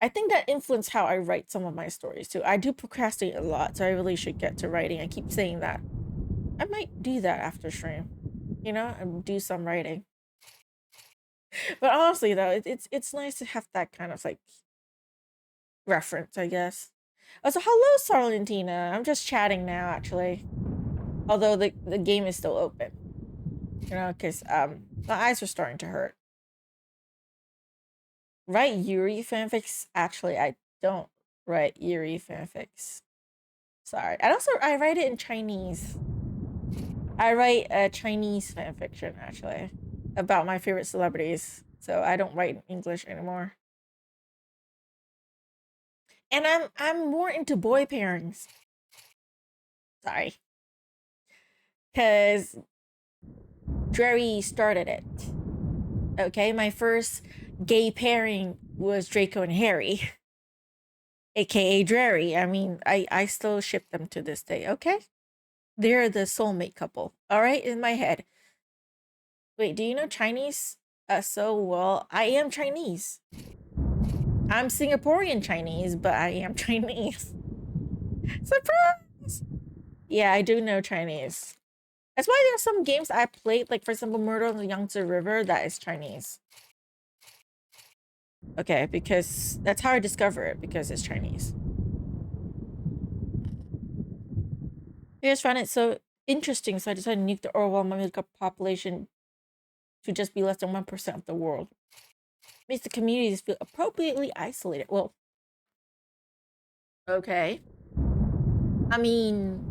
I think that influenced how I write some of my stories too. I do procrastinate a lot, so I really should get to writing. I keep saying that. I might do that after stream, you know, and do some writing. But honestly, though, it's nice to have that kind of like reference, I guess. Oh, so hello, Sarlentina. I'm just chatting now, actually. Although the game is still open, you know, because my eyes are starting to hurt. Write Yuri fanfics? Actually, I don't write Yuri fanfics. Sorry. And also, I write it in Chinese. I write a Chinese fanfiction, actually, about my favorite celebrities. So I don't write in English anymore. And I'm more into boy pairings. Sorry. Because Drary started it. Okay, my first gay pairing was Draco and Harry. AKA Drary. I mean, I still ship them to this day, okay? They're the soulmate couple, all right, in my head. Wait, do you know Chinese? So well, I am Chinese. I'm Singaporean Chinese, but I am Chinese. Surprise! Yeah, I do know Chinese. That's why there's some games I played, like for example, Murder on the Yangtze River, that is Chinese. Okay, because that's how I discover it, because it's Chinese. I just found it so interesting, so I decided to nuke the overwhelming population to just be less than 1% of the world. Makes the communities feel appropriately isolated. Well, okay. I mean,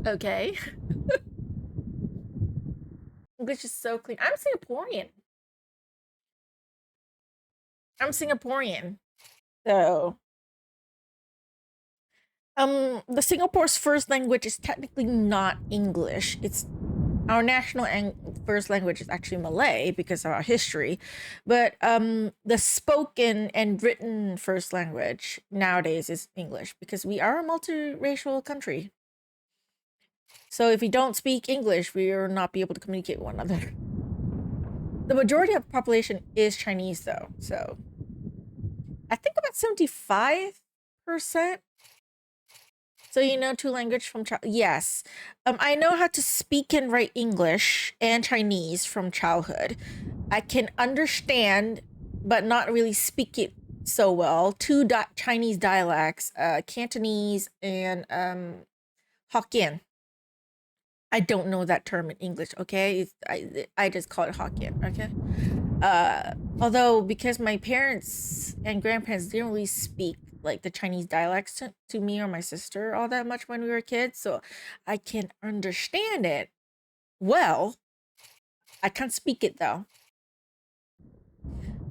okay. English is so clean. I'm Singaporean. So, the Singapore's first language is technically not English. It's our national first language is actually Malay because of our history, but the spoken and written first language nowadays is English because we are a multiracial country. So if we don't speak English, we will not be able to communicate with one another. The majority of the population is Chinese, though, so I think about 75%. So you know two languages from yes. I know how to speak and write English and Chinese from childhood. I can understand, but not really speak it so well. Two Chinese dialects, Cantonese and Hokkien. I don't know that term in English, okay? I just call it Hokkien, okay? Although because my parents and grandparents didn't really speak like the Chinese dialects to me or my sister all that much when we were kids, so I can understand it well. I can't speak it though.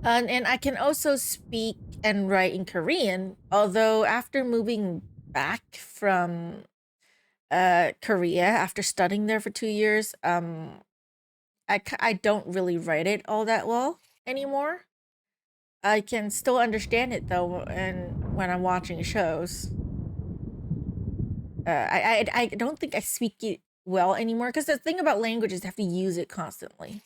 And I can also speak and write in Korean, although after moving back from Korea after studying there for 2 years, I don't really write it all that well anymore. I can still understand it though, and when I'm watching shows. I don't think I speak it well anymore because the thing about language is you have to use it constantly,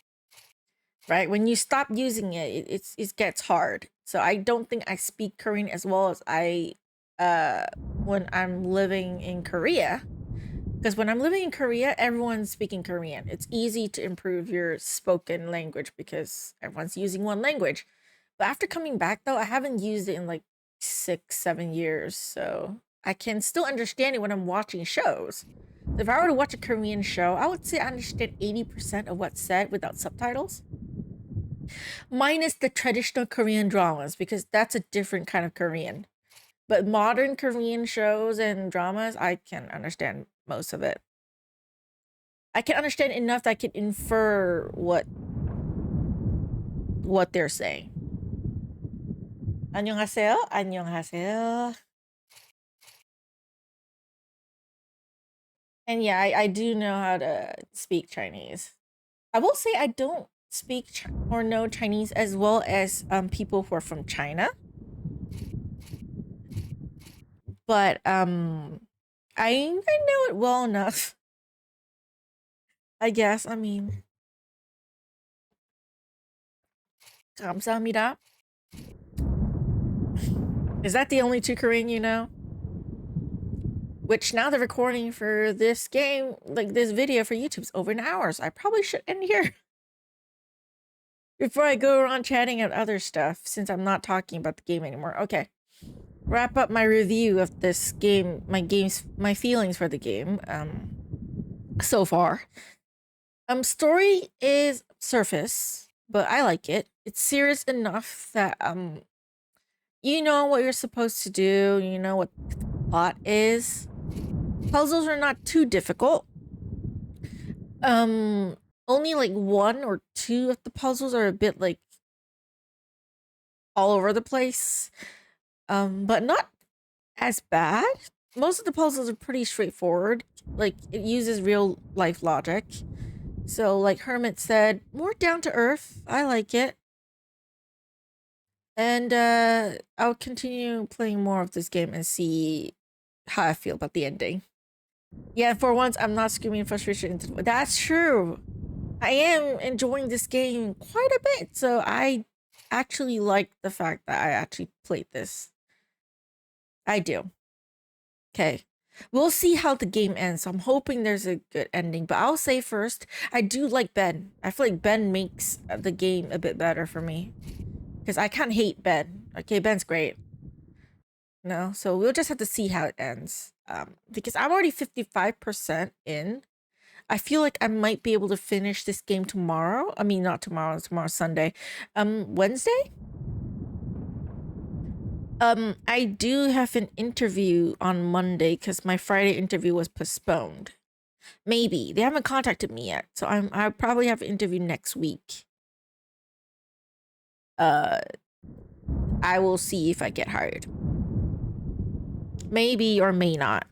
right? When you stop using it, it gets hard. So I don't think I speak Korean as well as I when I'm living in Korea. Because when I'm living in Korea, everyone's speaking Korean. It's easy to improve your spoken language because everyone's using one language. But after coming back, though, I haven't used it in like 6-7 years. So I can still understand it when I'm watching shows. So if I were to watch a Korean show, I would say I understand 80% of what's said without subtitles. Minus the traditional Korean dramas, because that's a different kind of Korean. But modern Korean shows and dramas, I can understand most of it. I can understand enough that I can infer what they're saying. 안녕하세요. 안녕하세요. And yeah, I do know how to speak Chinese. I will say I don't speak or know Chinese as well as people who are from China. But I know it well enough. I guess. I mean, 감사합니다. Is that the only two Korean you know? Which now the recording for this game, like this video for YouTube, is over an hour. So I probably should end here before I go around chatting about other stuff, since I'm not talking about the game anymore. Okay. Wrap up my review of this game, my feelings for the game so far. Story is surface, but I like it. It's serious enough that you know what you're supposed to do, you know what the plot is. Puzzles are not too difficult. Only like 1 or 2 of the puzzles are a bit like all over the place. But not as bad. Most of the puzzles are pretty straightforward. Like, it uses real life logic. So, like Hermit said, more down to earth. I like it. And I'll continue playing more of this game and see how I feel about the ending. Yeah, for once, I'm not screaming frustration into the... That's true. I am enjoying this game quite a bit. So I actually like the fact that I actually played this. I do. Okay. We'll see how the game ends. I'm hoping there's a good ending. But I'll say first, I do like Ben. I feel like Ben makes the game a bit better for me. Because I can't hate Ben. Okay, Ben's great. No, so we'll just have to see how it ends. Because I'm already 55% in. I feel like I might be able to finish this game tomorrow. I mean, not tomorrow. Tomorrow's Sunday. Wednesday? I do have an interview on Monday because my Friday interview was postponed. Maybe. They haven't contacted me yet. So I'll probably have an interview next week. I will see if I get hired. Maybe or may not.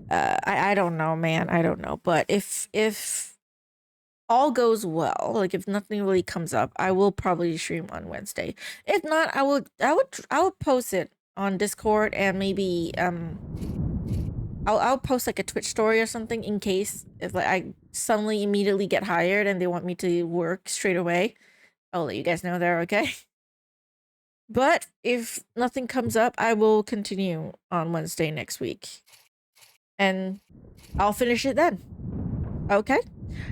I don't know, man. I don't know. But if all goes well, like if nothing really comes up, I will probably stream on Wednesday. If not, I would post it on Discord, and maybe I'll post like a Twitch story or something in case if like I suddenly immediately get hired and they want me to work straight away. I'll let you guys know there, okay? But if nothing comes up, I will continue on Wednesday next week. And I'll finish it then. Okay?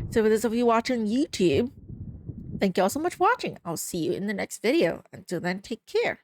So for those of you watching YouTube, thank you all so much for watching. I'll see you in the next video. Until then, take care.